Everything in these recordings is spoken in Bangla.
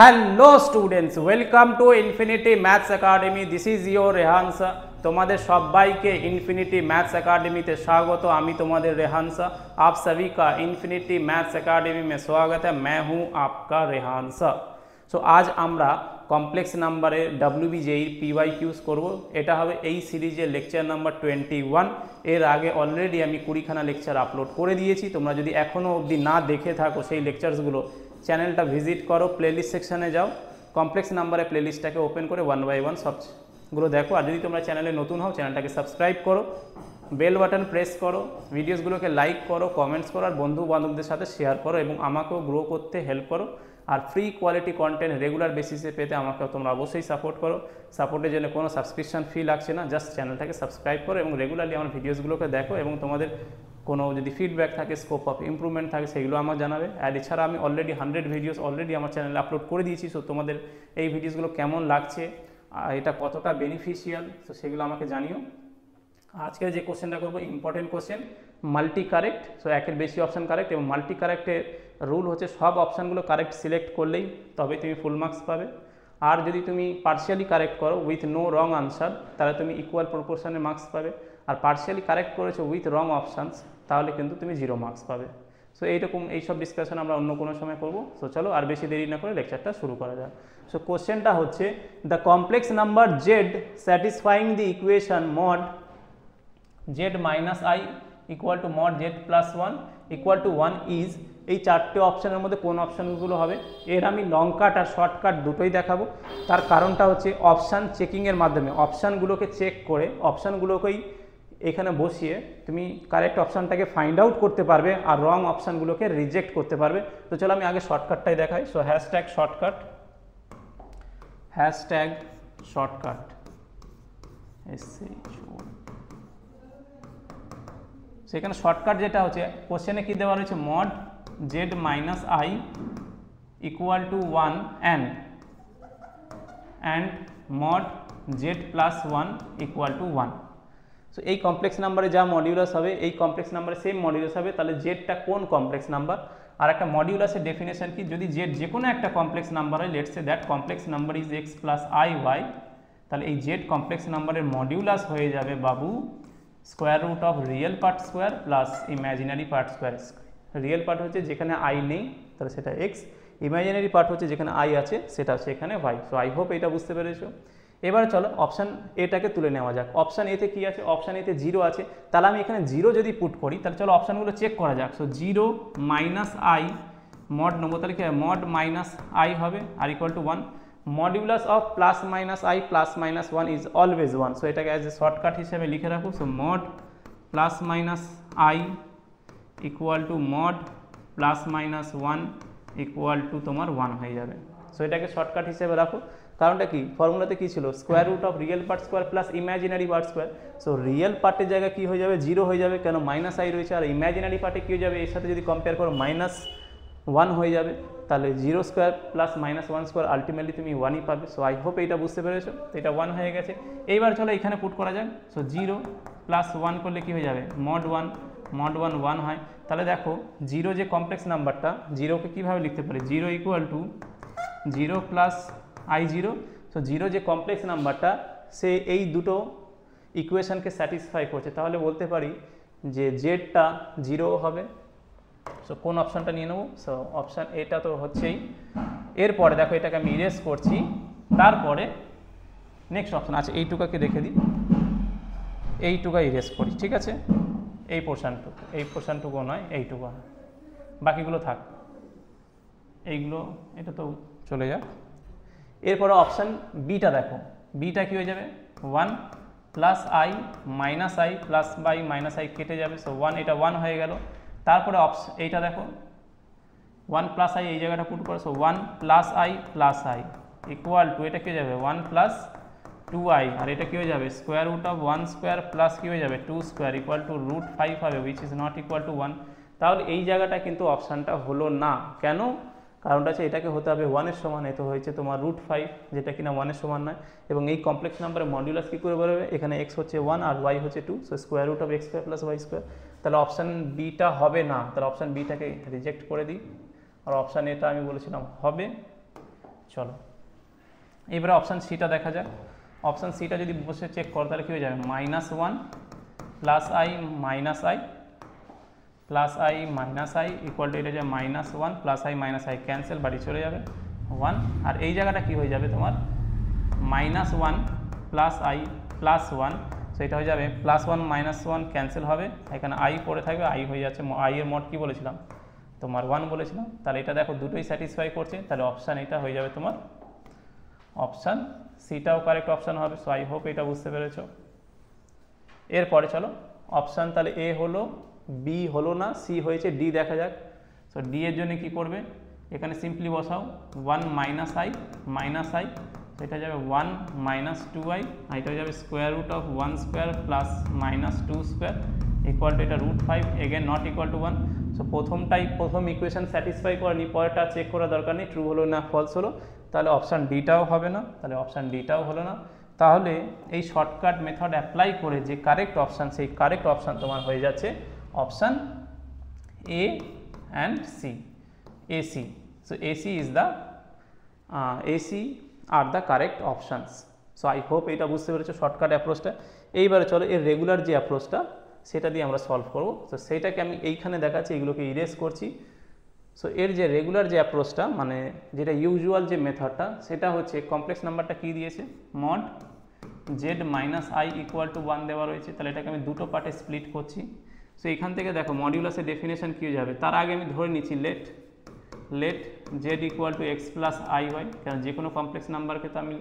Hello students, welcome to infinity maths academy. This is your Rehansa. তোমাদের সবাইকে ইনফিনিটি ম্যাথস एकेडमी स्वागत। আমি তোমাদের रेहानसा। आप सभी का इन्फिनिटी मैथ्स एकेडमी में स्वागत है। मैं हूं आपका रेहानसा। सो आज আমরা কমপ্লেক্স নাম্বারে WBJER PYQs করব। এটা হবে এই সিরিজের লেকচার নাম্বার 21। এর আগে অলরেডি আমি 20খানা লেকচার আপলোড করে দিয়েছি। তোমরা যদি এখনও অবধি না দেখে থাকো সেই লেকচারসগুলো, চ্যানেলটা ভিজিট করো, প্লেলিস্ট সেকশানে যাও, কমপ্লেক্স নাম্বারে প্লেলিস্টটাকে ওপেন করে 1 বাই 1 সবগুলো দেখো। আর যদি তোমরা চ্যানেলে নতুন হও, চ্যানেলটাকে সাবস্ক্রাইব করো, বেল বাটন প্রেস করো, ভিডিওসগুলোকে লাইক করো, কমেন্টস করো, আর বন্ধু বান্ধবদের সাথে শেয়ার করো এবং আমাকেও গ্রো করতে হেল্প করো। আর ফ্রি কোয়ালিটি কন্টেন্ট রেগুলার বেসিসে পেতে আমাকে তোমরা অবশ্যই সাপোর্ট করো। সাপোর্টের জন্য কোনো সাবস্ক্রিপশন ফি লাগছে না, জাস্ট চ্যানেলটাকে সাবস্ক্রাইব করো এবং রেগুলারলি আমার ভিডিওসগুলোকে দেখো এবং তোমাদের কোনো যদি ফিডব্যাক থাকে, স্কোপ অফ ইমপ্রুভমেন্ট থাকে, সেগুলো আমার জানাবে। আর এছাড়া আমি অলরেডি 100 ভিডিওস অলরেডি আমার চ্যানেলে আপলোড করে দিয়েছি। সো তোমাদের এই ভিডিওসগুলো কেমন লাগছে, এটা কতটা বেনিফিশিয়াল, তো সেগুলো আমাকে জানিও। আজকে যে কোশ্চেনটা করবো important question, multi correct. So একের বেশি অপশান কারেক্ট এবং মাল্টি কারেক্টের রুল হচ্ছে সব অপশানগুলো কারেক্ট সিলেক্ট করলেই তবে তুমি ফুল মার্কস পাবে। আর যদি তুমি পার্শিয়ালি কারেক্ট করো উইথ নো রং আনসার, তাহলে তুমি ইকুয়াল প্রপোর্শনে মার্কস পাবে। আর পার্শিয়ালি কারেক্ট করেছো উইথ রং অপশানস, তাহলে কিন্তু তুমি 0 মার্কস পাবে। সো এইসব ডিসকাশন আমরা অন্য কোনো সময় করবো। সো চলো আর বেশি দেরি না করে লেকচারটা শুরু করা যাক। সো কোশ্চেনটা হচ্ছে, the complex number Z satisfying the equation mod z minus i equal to mod z plus 1 equal to 1 is, এই চারটে অপশানের মধ্যে কোন অপশানগুলো হবে? এর আমি লং কাট আর শর্টকাট দুটোই দেখাবো। তার কারণটা হচ্ছে অপশান চেকিংয়ের মাধ্যমে অপশানগুলোকে চেক করে অপশানগুলোকেই এখানে বসিয়ে তুমি কারেক্ট অপশানটাকে ফাইন্ড আউট করতে পারবে আর রং অপশানগুলোকে রিজেক্ট করতে পারবে। তো চলো আমি আগে শর্টকাটটাই দেখাই। সো হ্যাশট্যাগ শর্টকাট সেখানে শর্টকাট যেটা হচ্ছে, কোশ্চেনে কী দেওয়া রয়েছে, mod Z minus i equal to 1 and mod z plus 1 equal to 1। So এই কমপ্লেক্স নাম্বারে যা মডিউলাস হবে, এই কমপ্লেক্স নাম্বারে সেম মডিউলাস হবে। তাহলে জেডটা কোন কমপ্লেক্স নাম্বার? আর একটা মডিউলাসের ডেফিনেশন কি? যদি জেড যে কোনো একটা কমপ্লেক্স নাম্বার হয়, let's say that complex number is x plus i y, তাহলে এই জেড কমপ্লেক্স নাম্বারের মডিউলাস হয়ে যাবে বাবু square root of real part square plus imaginary part square. Real part হচ্ছে যেখানে আই নেই, তাহলে সেটা এক্স। ইমাজিনারি পার্ট হচ্ছে যেখানে আই আছে, সেটা হচ্ছে এখানে ওয়াই। সো আই হোপ এটা বুঝতে পেরেছো। এবার চলো অপশান এটাকে তুলে নেওয়া যাক। অপশান এতে কী আছে? অপশান এতে 0 আছে। তাহলে আমি এখানে 0 যদি পুট করি, তাহলে চলো অপশানগুলো চেক করা যাক। সো 0 মাইনাস আই মড নেবো, তাহলে কি মড মাইনাস আই হবে আর equal to 1। Modulus of plus minus i plus minus 1 is always 1। So এটাকে অ্যাজ এ শর্টকাট হিসেবে লিখে রাখো। So mod plus minus i equal to mod plus minus 1 equal to তোমার 1 হয়ে যাবে। সো এটাকে শর্টকাট হিসেবে রাখো। কারণটা কি? ফর্মুলাতে কী ছিল? Square root of real part square plus imaginary part square. So real পার্টের জায়গায় কী হয়ে যাবে? 0 হয়ে যাবে, কেন মাইনাস আই রয়েছে। আর ইমাজিনারি পার্টে কী হয়ে যাবে? এর সাথে যদি কম্পেয়ার করো মাইনাস 1 হয়ে যাবে। তাহলে 0 square plus minus 1 square ultimately তুমি 1ই পাবে। সো আই হোপ এইটা বুঝতে পেরেছো। তো এটা 1 হয়ে গেছে। এইবার চলো এখানে পুট করা যাক। সো 0 প্লাস 1 করলে কী হয়ে যাবে? মড 1 হয়। তাহলে দেখো 0 যে কমপ্লেক্স নাম্বারটা, 0কে কীভাবে লিখতে পারি? 0 equal to 0 plus I 0। So 0 যে কমপ্লেক্স নাম্বারটা, সে এই দুটো ইকুয়েশনকে স্যাটিসফাই করছে। তাহলে বলতে পারি যে জেডটা 0 হবে। সো কোন অপশানটা নিয়ে নেবো? সো অপশান এটা তো হচ্ছেই। এরপরে দেখো এটাকে আমি ইরেজ করছি, তারপরে নেক্সট অপশান আছে, এইটুকাকে রেখে দিই, এইটুকা ইরেজ করি, ঠিক আছে? এই পোর্শানটুকু নয়, এইটুকু, বাকিগুলো থাক, এইগুলো এটা তো চলে যাক। এরপরে অপশান বিটা দেখো, বিটা কী হয়ে যাবে? 1 plus i minus i plus by minus i কেটে যাবে। সো 1, এটা 1 হয়ে গেল। তারপরে এইটা দেখো 1 প্লাস আই, এই জায়গাটা পুট করো। So 1 plus I equal two, এটা কী হয়ে যাবে? 1 প্লাস 2i, আর এটা কী হয়ে যাবে? Square root of 1 square plus কী হয়ে যাবে? 2 স্কোয়ার ইকুয়াল টু রুট 5 হবে, which is not equal to 1। তাহলে এই জায়গাটা কিন্তু অপশানটা হলো না। কেন? কারণটা হচ্ছে এটাকে হতে হবে 1-এর সমান, এ তো হয়েছে তোমার রুট 5, যেটা কিনা 1-এর সমান নয়। এবং এই কমপ্লেক্স নাম্বারের মডিউলাস কী করে বেরোবে? এখানে x হচ্ছে 1 আর y হচ্ছে 2। So square root of x square plus y square. তাহলে অপশান বিটা হবে না। তাহলে অপশান বিটাকে রিজেক্ট করে দিই। আর অপশান এটা আমি বলেছিলাম হবে। চলো এবারে অপশান সিটা দেখা যাক। অপশান সিটা যদি বসে চেক করো তাহলে কী হয়ে যাবে, -1 plus i minus i plus i minus i equal two এটা যে -1 plus i minus I cancel, বাড়ি চলে যাবে 1। আর এই জায়গাটা কি হয়ে যাবে তোমার -1 প্লাস আই প্লাস 1, সেটা হয়ে যাবে +1 -1 ক্যান্সেল হবে, এখানে আই পড়ে থাকবে, আই হয়ে যাচ্ছে, আই এর মড কী বলেছিলাম তোমার 1 বলেছিলাম। তাহলে এটা দেখো দুটোই স্যাটিসফাই করছে, তাহলে অপশান এটা হয়ে যাবে তোমার অপশান সিটাও কারেক্ট অপশান হবে। সো আই হোপ এটা বুঝতে পেরেছো। এরপরে চলো অপশান তাহলে এ হলো, বি হলো না, সি হয়েছে, ডি দেখা যাক। সো ডি এর জন্য কি করবে, এখানে সিম্পলি বসাও 1 মাইনাস আই সেটা যাবে 1 - 2i, এটা হয়ে যাবে √1² প্লাস -2² ইকুয়াল টু এটা √5, again not equal to 1। So প্রথম ইকুয়েশন স্যাটিসফাই করেনি, পরেরটা চেক করার দরকার নেই ট্রু হলো না ফলস হলো, তাহলে অপশান ডিটাও হবে না, তাহলে অপশান ডিটাও হলো না। তাহলে এই শর্টকাট মেথড অ্যাপ্লাই করে যে কারেক্ট অপশান, সেই কারেক্ট অপশান তোমার হয়ে যাচ্ছে option A and C, AC. So AC is the AC are the correct options. So I hope এটা বুঝতে পেরেছো শর্টকাট অ্যাপ্রোচটা। এইবারে চলো এর রেগুলার যে অ্যাপ্রোচটা সেটা দিয়ে আমরা সলভ করব। তো সেইটাকে আমি এইখানে দেখাচ্ছি, এগুলোকে ইরেজ করছি। সো এর যে রেগুলার যে অ্যাপ্রোচটা, মানে যেটা ইউজুয়াল যে মেথডটা, সেটা হচ্ছে কমপ্লেক্স নাম্বারটা কী দিয়েছে, mod Z minus i equal to 1 দেওয়া রয়েছে, তাহলে এটাকে আমি দুটো পার্টে স্প্লিট করছি। সো এখান থেকে দেখো মডিউলাসের ডেফিনেশন কী হয়ে যাবে, তার আগে আমি ধরে নিচ্ছি let z equal to x plus i y, কারণ যে কোনো কমপ্লেক্স নাম্বারকে তো আমি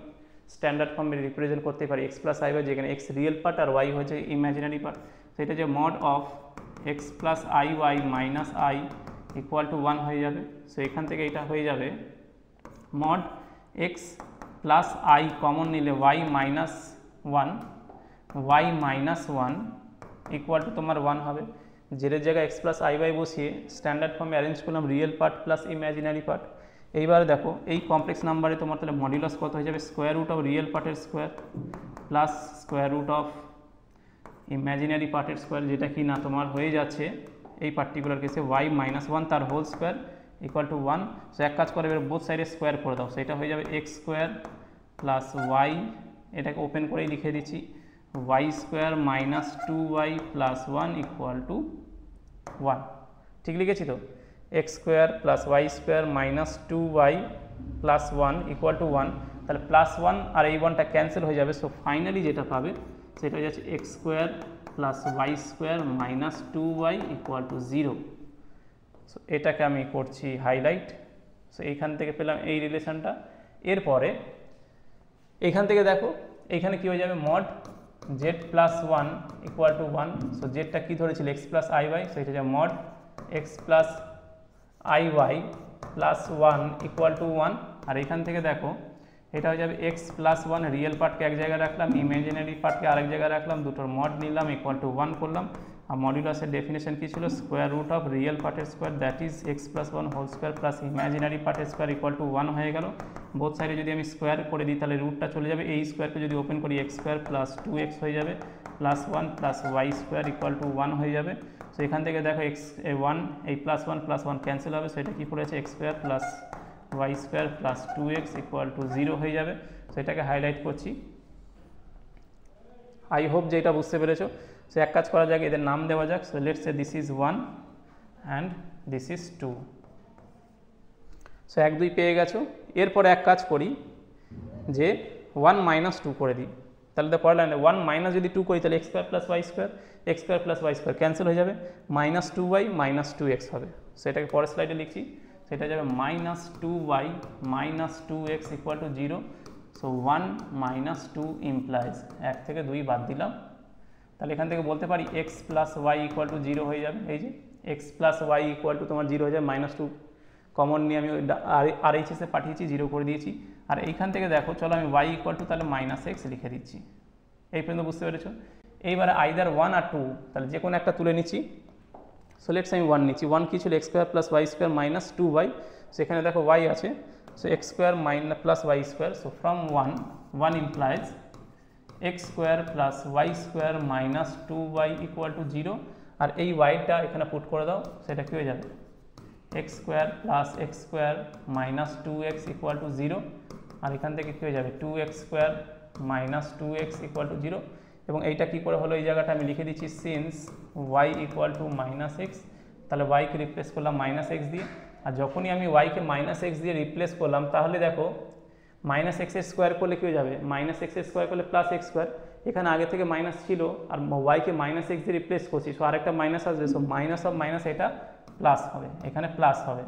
স্ট্যান্ডার্ড ফর্মে রিপ্রেজেন্ট করতে পারি এক্স প্লাস আই ওয়াই, যেখানে এক্স রিয়েল পার্ট আর ওয়াই হচ্ছে ইমাজিনারি পার্ট। সেটা যে mod of x plus i y minus i equal to 1 হয়ে যাবে। সো এখান থেকে এটা হয়ে যাবে mod x plus i common নিলে ওয়াই মাইনাস 1 ইকুয়াল টু তোমার 1 হবে। জেডের জায়গায় এক্স প্লাস আই ওয়াই বসিয়ে স্ট্যান্ডার্ড ফর্মে অ্যারেঞ্জ করলাম real part plus imaginary part. এইবারে দেখো এই কমপ্লেক্স নাম্বারে তোমার তাহলে মডিউলাস কত হয়ে যাবে, স্কোয়ার রুট অফ রিয়েল পার্টের square plus square root of imaginary পার্টের স্কোয়ার, যেটা কি না তোমার হয়ে যাচ্ছে এই পার্টিকুলার কেসে ওয়াই মাইনাস 1 তার whole square equal to 1। So এক কাজ করে এবার বোথ সাইডে স্কোয়ার করে দাও, সেটা হয়ে যাবে এক্স স্কোয়ার প্লাস ওয়াই, এটাকে ওপেন করেই লিখে দিচ্ছি y square minus 2y plus 1 equal to 1। ঠিক লিখেছি তো, x square plus y square minus 2y plus 1 equal to 1, তাহলে প্লাস 1 আর এই 1টা ক্যান্সেল হয়ে যাবে। সো ফাইনালি যেটা পাবে সেটা হয়ে যাচ্ছে x square plus y square minus 2y equal to 0। So এটাকে আমি করছি হাইলাইট। সো এইখান থেকে পেলাম এই রিলেশনটা। এরপরে এইখান থেকে দেখো এইখানে কী হয়ে যাবে, mod z plus 1 equal to 1। So জেডটা কী ধরেছিল x plus i y, so এটা হচ্ছে mod x plus i y plus 1 equal to 1। আর এখান থেকে দেখো এটা হয়ে যাবে এক্স প্লাস 1, রিয়েল পার্টকে এক জায়গায় রাখলাম, ইমাজিনারি পার্টকে আরেক জায়গায় রাখলাম, দুটোর মড নিলাম ইকুয়াল টু 1 করলাম। আর মডিউলাসের ডেফিনেশন কী ছিল, স্কোয়ার রুট অফ রিয়েল পার্টের square that is x plus 1 whole square plus imaginary পার্টের স্কোয়ার ইকুয়াল টু 1 হয়ে গেল। বোথ সাইডে যদি আমি স্কোয়ার করে দিই তাহলে রুটটা চলে যাবে, এই স্কোয়ারকে যদি ওপেন করি এক্স স্কোয়ার প্লাস 2x হয়ে যাবে plus 1 plus y square equal to 1 হয়ে যাবে। সো এখান থেকে দেখো এক্স 1 এই প্লাস 1 ক্যান্সেল হবে, সো এটা কী পড়েছে x square plus y square plus 2x equal to 0 হয়ে যাবে। সো এটাকে হাইলাইট করছি। আই হোপ যে এটা বুঝতে পেরেছো। সো এক কাজ করা যাক, এদের নাম দেওয়া যাক। So let's say this is 1 and this is 2। So 1 2 পেয়ে গেছো। এরপরে এক কাজ করি যে 1 মাইনাস 2 করে দিই, তাহলে তো পরের লাইনে 1 মাইনাস যদি 2 করি তাহলে x square plus y square cancel হয়ে যাবে, মাইনাস 2y মাইনাস 2x হবে। সো এটাকে পরের স্লাইডে লিখছি, সেটা যাবে minus 2y minus 2x equal to 0। So 1 minus 2 implies 1 থেকে 2 বাদ দিলাম, তাহলে এখান থেকে বলতে পারি x plus y equal to 0 হয়ে যাবে। এই যে x plus y equal to তোমার 0 হয়ে যাবে, মাইনাস 2 কমন নিয়ে আমি RHS পাঠিয়েছি, 0 করে দিয়েছি। আর এইখান থেকে দেখো চলো আমি ওয়াই ইকুয়াল টু তাহলে মাইনাস এক্স লিখে দিচ্ছি। এই পর্যন্ত বুঝতে পেরেছো। এইবারে আইদার 1 আর 2, তাহলে যে কোনো একটা তুলে নিচ্ছি। সো লেটস আমি 1 নিচ্ছি। 1 কী ছিল x square plus y square minus 2y, সেখানে দেখো ওয়াই আছে, so x square minus plus y square. So from 1 implies x square plus y square minus 2y equal to 0। আর এই ওয়াইটা এখানে পুট করে দাও, সেটা কী হয়ে যাবে x square plus x square minus 2x equal to 0, আর এখান থেকে কী হয়ে যাবে 2x square minus 2x equal to 0, এবং এইটা কী করে হলো এই জায়গাটা আমি লিখে দিচ্ছি since y equal to minus x, তাহলে ওয়াইকে রিপ্লেস করলাম মাইনাস এক্স দিয়ে, আর যখনই আমি ওয়াইকে মাইনাস এক্স দিয়ে রিপ্লেস করলাম তাহলে দেখো মাইনাস এক্সের স্কোয়ার করলে কী হয়ে যাবে, মাইনাস এক্সের স্কোয়ার করলে প্লাস এক্স স্কোয়ার, এখানে আগে থেকে মাইনাস ছিল আর ওয়াইকে মাইনাস এক্স দিয়ে রিপ্লেস করছি, সো আরেকটা মাইনাস আসবে, সো মাইনাস অফ মাইনাস এটা প্লাস হবে, এখানে প্লাস হবে।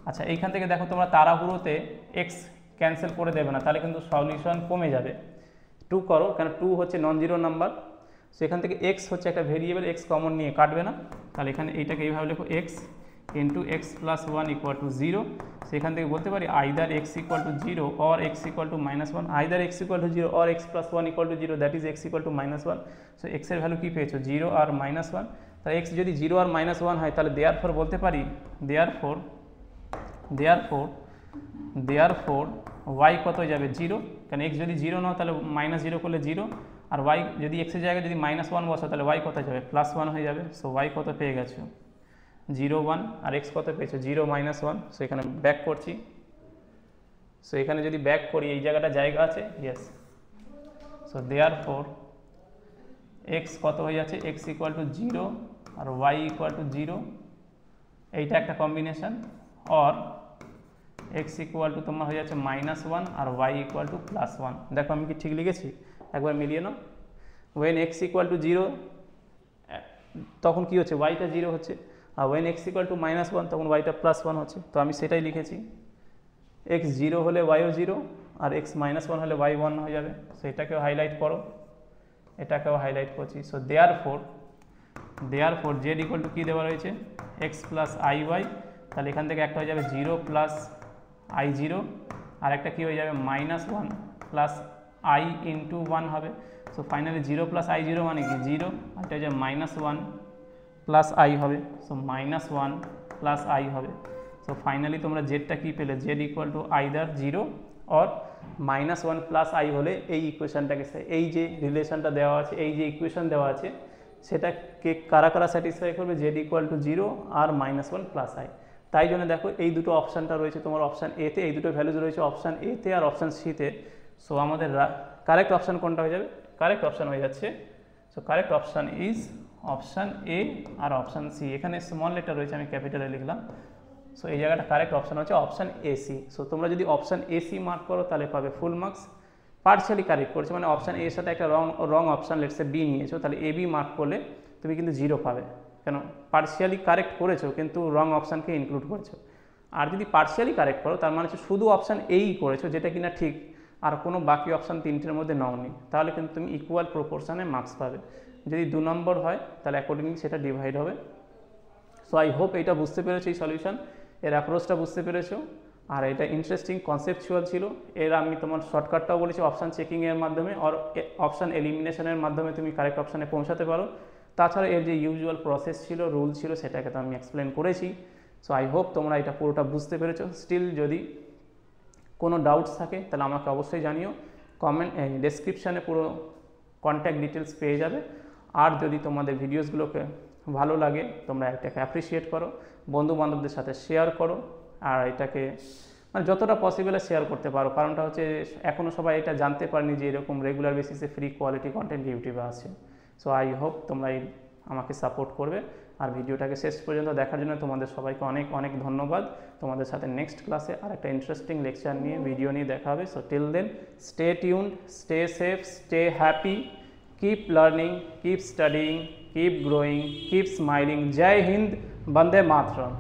আচ্ছা এইখান থেকে দেখো তোমরা তাড়াহুড়োতে এক্স ক্যান্সেল করে দেবে না, তাহলে কিন্তু সলিউশন কমে যাবে, 2 করো, কেন 2 হচ্ছে নন জিরো নাম্বার, সো এখান থেকে এক্স হচ্ছে একটা ভেরিয়েবল, এক্স কমন নিয়ে কাটবে না, তাহলে এখানে এইটাকে এইভাবে লেখো x into x plus 1 equal to 0, সেখান থেকে বলতে পারি either x equal to 0 or x equal to minus 1, either x equal to 0 or x plus 1 equal to 0, that is x equal to minus 1, so এক্সের ভ্যালু কী পেয়েছো 0 আর মাইনাস 1, তাহলে এক্স যদি 0 আর মাইনাস 1 হয় তাহলে দেয়ারফর বলতে পারি দেয়ারফর ওয়াই কত হয়ে যাবে 0, কারণ এক্স যদি 0 নাও তাহলে মাইনাস 0 করলে 0, আর ওয়াই যদি এক্সের জায়গায় যদি মাইনাস 1 বসো তাহলে ওয়াই কত যাবে প্লাস 1 হয়ে যাবে, সো ওয়াই কত পেয়ে গেছো 0 1, আর এক্স কত পেয়েছো 0 মাইনাস 1, সো এখানে ব্যাক করছি, সো এখানে যদি ব্যাক করি এই জায়গাটা জায়গা আছে, ইয়েস, সো দেয়ারফর এক্স কত হয়ে যাচ্ছে এক্স ইকুয়াল টু 0 আর ওয়াই ইকুয়াল টু 0, এইটা একটা combination, or x equal to তোমার হয়ে যাচ্ছে মাইনাস 1 আর ওয়াই ইকুয়াল টু প্লাস 1, দেখো আমি কি ঠিক লিখেছি, একবার মিলিয়ে নাও, ওয়েন এক্স ইকুয়াল টু 0 তখন কী হচ্ছে ওয়াইটা 0 হচ্ছে, আর when x equal to minus 1 তখন ওয়াইটা প্লাস 1 হচ্ছে, তো আমি সেটাই লিখেছি, এক্স 0 হলে ওয়াইও 0 আর এক্স মাইনাস 1 হলে ওয়াই 1 হয়ে যাবে, সো এটাকেও হাইলাইট করো, এটাকেও হাইলাইট করছি, so therefore z equal to কী দেওয়া রয়েছে এক্স প্লাস আই ওয়াই, তাহলে এখান থেকে একটা হয়ে যাবে 0 প্লাস আই 0, আর একটা কী হয়ে যাবে মাইনাস 1 প্লাস আই ইন্টু 1 হবে, সো ফাইনালি 0 প্লাস আই 0 মানে কি 0, আর এটা হয়ে যাবে মাইনাস 1 প্লাস আই হবে, সো মাইনাস 1 প্লাস আই হবে, সো ফাইনালি তোমরা জেডটা কী পেলে Z equal two either 0 or minus 1 plus I হলে এই ইকুয়েশনটাকে, এই যে রিলেশনটা দেওয়া আছে, এই যে ইকুয়েশন দেওয়া আছে সেটাকে কারা কারা স্যাটিসফাই করবে, জেড ইকুয়াল টু 0 আর মাইনাস 1 প্লাস আই, তাই জন্য দেখো এই দুটো অপশানটা রয়েছে তোমার অপশান এতে, এই দুটো ভ্যালুজ রয়েছে অপশান এতে আর অপশান সিতে, সো আমাদের কারেক্ট অপশান কোনটা হয়ে যাবে, কারেক্ট অপশান হয়ে যাচ্ছে, so correct option is option A আর অপশান সি, এখানে স্মল লেটার রয়েছে আমি ক্যাপিটালে লিখলাম, সো এই জায়গাটা কারেক্ট অপশান হচ্ছে অপশান এসি, সো তোমরা যদি অপশান এসি মার্ক করো তাহলে পাবে ফুল মার্কস, পার্শিয়ালি কারেক্ট করছে মানে অপশান এর সাথে একটা রং অপশান লেটসে বি নিয়েছো, তাহলে এ বি মার্ক করলে তুমি কিন্তু 0 পাবে, কেন পার্শিয়ালি কারেক্ট করেছো কিন্তু রং অপশানকে ইনক্লুড করেছো, আর যদি পার্শিয়ালি কারেক্ট করো তার মানে হচ্ছে শুধু অপশান এই করেছো যেটা কিনা ঠিক, আর কোনো বাকি অপশান তিনটের মধ্যে নাওনি, তাহলে কিন্তু তুমি ইকুয়াল প্রপোর্শনে মার্কস পাবে, যদি 2 নম্বর হয় তাহলে অ্যাকর্ডিংলি সেটা ডিভাইড হবে, সো আই হোপ এটা বুঝতে পেরেছো, এই সলিউশন এর অ্যাপ্রোচটা বুঝতে পেরেছো, আর এটা ইন্টারেস্টিং কনসেপচুয়াল ছিল, এর আমি তোমার শর্টকাটটাও বলেছি অপশান চেকিংয়ের মাধ্যমে আর অপশান এলিমিনেশনের মাধ্যমে তুমি কারেক্ট অপশানে পৌঁছাতে পারো, তাছাড়া এর যে ইউজুয়াল প্রসেস ছিল রুল ছিল সেটাকে তো আমি এক্সপ্লেন করেছি, সো আই হোপ তোমরা এটা পুরোটা বুঝতে পেরেছো, স্টিল যদি কোনো ডাউটস থাকে তাহলে আমাকে অবশ্যই জানিও, কমেন্ট ডেসক্রিপশানে পুরো কন্ট্যাক্ট ডিটেলস পেয়ে যাবে, আর যদি তোমাদের ভিডিওসগুলোকে ভালো লাগে তোমরা এটাকে অ্যাপ্রিসিয়েট করো, বন্ধু বান্ধবদের সাথে শেয়ার করো, আর এটাকে মানে যতটা পসিবল শেয়ার করতে পারো, কারণটা হচ্ছে এখনও সবাই এটা জানতে পারেনি যে এরকম রেগুলার বেসিসে ফ্রি কোয়ালিটি কন্টেন্ট ইউটিউবে আছে, সো আই হোপ তোমরা আমাকে সাপোর্ট করবে, আর ভিডিওটাকে শেষ পর্যন্ত দেখার জন্য তোমাদের সবাইকে অনেক অনেক ধন্যবাদ, তোমাদের সাথে নেক্সট ক্লাসে আর একটা ইন্টারেস্টিং লেকচার নিয়ে ভিডিও নিয়ে দেখা হবে, so till then stay tuned, stay safe, stay happy, keep learning, keep studying, keep growing, keep smiling. Jai Hind, Bande Mataram.